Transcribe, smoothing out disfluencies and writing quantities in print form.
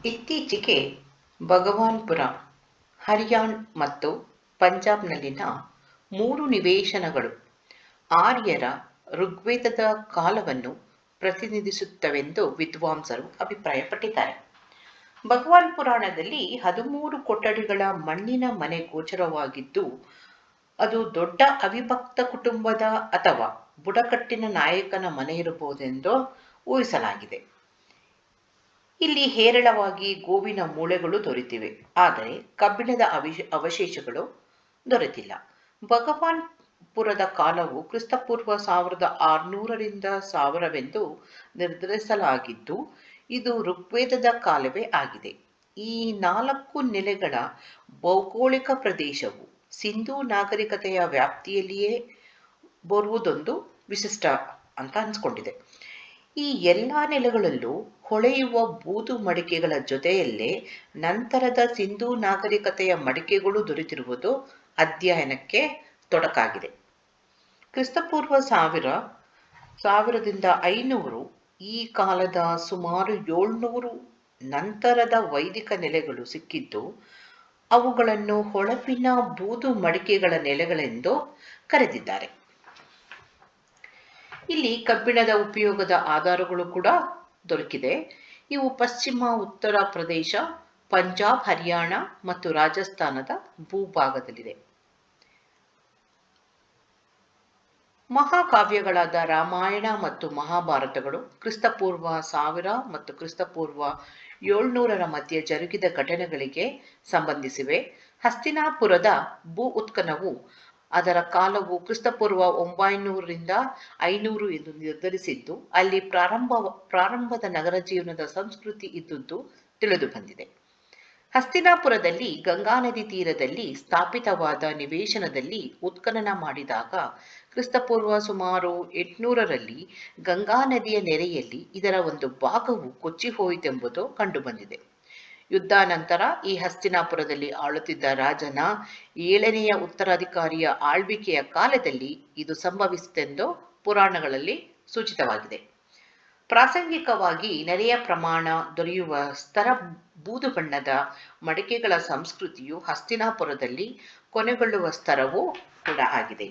ಇತ್ತೀಚೆಗೆ ಭಗವಾನ್ಪುರ, ಹರಿಯಾಣ ಮತ್ತು ಪಂಜಾಬ್ನಲ್ಲಿನ 3 ನಿವೇಶನಗಳು ಆರ್ಯರ ಋಗ್ವೇದದ ಕಾಲವನ್ನು ಪ್ರತಿನಿಧಿಸುತ್ತವೆಂದು ವಿದ್ವಾಂಸರು ಅಭಿಪ್ರಾಯಪಟ್ಟಿದ್ದಾರೆ. ಭಗವಾನ್ ಪುರಾಣದಲ್ಲಿ 13 ಕೊಠಡಿಗಳ ಮಣ್ಣಿನ ಮನೆ ಗೋಚರವಾಗಿದ್ದು, ಅದು ದೊಡ್ಡ ಅವಿಭಕ್ತ ಕುಟುಂಬದ ಅಥವಾ ಬುಡಕಟ್ಟಿನ ನಾಯಕನ ಮನೆ ಇರಬಹುದೆಂದು ಊಹಿಸಲಾಗಿದೆ. ಇಲ್ಲಿ ಹೇರಳವಾಗಿ ಗೋವಿನ ಮೂಳೆಗಳು ದೊರೆತಿವೆ, ಆದರೆ ಕಬ್ಬಿಣದ ಅವಶೇಷಗಳು ದೊರೆತಿಲ್ಲ. ಭಗವಾನ್ ಪುರದ ಕಾಲವು ಕ್ರಿಸ್ತಪೂರ್ವ 1600ರಿಂದ 1000ವೆಂದು ನಿರ್ಧರಿಸಲಾಗಿದ್ದು, ಇದು ಋಗ್ವೇದದ ಕಾಲವೇ ಆಗಿದೆ. ಈ 4 ನೆಲೆಗಳ ಭೌಗೋಳಿಕ ಪ್ರದೇಶವು ಸಿಂಧೂ ನಾಗರಿಕತೆಯ ವ್ಯಾಪ್ತಿಯಲ್ಲಿಯೇ ಬರುವುದೊಂದು ವಿಶಿಷ್ಟ ಅಂತ ಅನ್ಸ್ಕೊಂಡಿದೆ. ಈ ಎಲ್ಲ ನೆಲೆಗಳಲ್ಲೂ ಹೊಳೆಯುವ ಬೂದು ಮಡಿಕೆಗಳ ಜೊತೆಯಲ್ಲೇ ನಂತರದ ಸಿಂಧೂ ನಾಗರಿಕತೆಯ ಮಡಿಕೆಗಳು ದೊರೆತಿರುವುದು ಅಧ್ಯಯನಕ್ಕೆ ತೊಡಕಾಗಿದೆ. ಕ್ರಿಸ್ತಪೂರ್ವ 1500 ಈ ಕಾಲದ ಸುಮಾರು 700 ನಂತರದ ವೈದಿಕ ನೆಲೆಗಳು ಸಿಕ್ಕಿದ್ದು, ಅವುಗಳನ್ನು ಹೊಳಪಿನ ಬೂದು ಮಡಿಕೆಗಳ ನೆಲೆಗಳೆಂದು ಕರೆದಿದ್ದಾರೆ. ಇಲ್ಲಿ ಕಬ್ಬಿಣದ ಉಪಯೋಗದ ಆಧಾರಗಳು ಕೂಡ ದೊರಕಿದೆ. ಇವು ಪಶ್ಚಿಮ ಉತ್ತರ ಪ್ರದೇಶ, ಪಂಜಾಬ್, ಹರಿಯಾಣ ಮತ್ತು ರಾಜಸ್ಥಾನದ ಭೂಭಾಗದಲ್ಲಿದೆ. ಮಹಾಕಾವ್ಯಗಳಾದ ರಾಮಾಯಣ ಮತ್ತು ಮಹಾಭಾರತಗಳು ಕ್ರಿಸ್ತಪೂರ್ವ 1000 ಮತ್ತು ಕ್ರಿಸ್ತಪೂರ್ವ 700ರ ಮಧ್ಯೆ ಜರುಗಿದ ಘಟನೆಗಳಿಗೆ ಸಂಬಂಧಿಸಿವೆ. ಹಸ್ತಿನಾಪುರದ ಭೂ ಉತ್ಖನನವು ಅದರ ಕಾಲವು ಕ್ರಿಸ್ತಪೂರ್ವ 900ರಿಂದ 500 ಎಂದು ನಿರ್ಧರಿಸಿದ್ದು, ಅಲ್ಲಿ ಪ್ರಾರಂಭದ ನಗರ ಜೀವನದ ಸಂಸ್ಕೃತಿ ಇದ್ದುದು ತಿಳಿದು ಬಂದಿದೆ. ಹಸ್ತಿನಾಪುರದಲ್ಲಿ ಗಂಗಾ ನದಿ ತೀರದಲ್ಲಿ ಸ್ಥಾಪಿತವಾದ ನಿವೇಶನದಲ್ಲಿ ಉತ್ಖನನ ಮಾಡಿದಾಗ ಕ್ರಿಸ್ತಪೂರ್ವ ಸುಮಾರು 800ರಲ್ಲಿ ಗಂಗಾ ನದಿಯ ನೆರೆಯಲ್ಲಿ ಇದರ ಒಂದು ಭಾಗವು ಕೊಚ್ಚಿಹೋಯಿತೆಂಬುದು ಕಂಡುಬಂದಿದೆ. ಯುದ್ಧಾನಂತರ ಈ ಹಸ್ತಿನಾಪುರದಲ್ಲಿ ಆಳುತ್ತಿದ್ದ ರಾಜನ 7ನೆಯ ಉತ್ತರಾಧಿಕಾರಿಯ ಆಳ್ವಿಕೆಯ ಕಾಲದಲ್ಲಿ ಇದು ಸಂಭವಿಸಿತೆಂದು ಪುರಾಣಗಳಲ್ಲಿ ಸೂಚಿತವಾಗಿದೆ. ಪ್ರಾಸಂಗಿಕವಾಗಿ ನೆರೆಯ ಪ್ರಮಾಣ ದೊರೆಯುವ ಸ್ತರ ಬೂದು ಬಣ್ಣದ ಮಡಿಕೆಗಳ ಸಂಸ್ಕೃತಿಯು ಹಸ್ತಿನಾಪುರದಲ್ಲಿ ಕೊನೆಗೊಳ್ಳುವ ಸ್ತರವೂ ಕೂಡ ಆಗಿದೆ.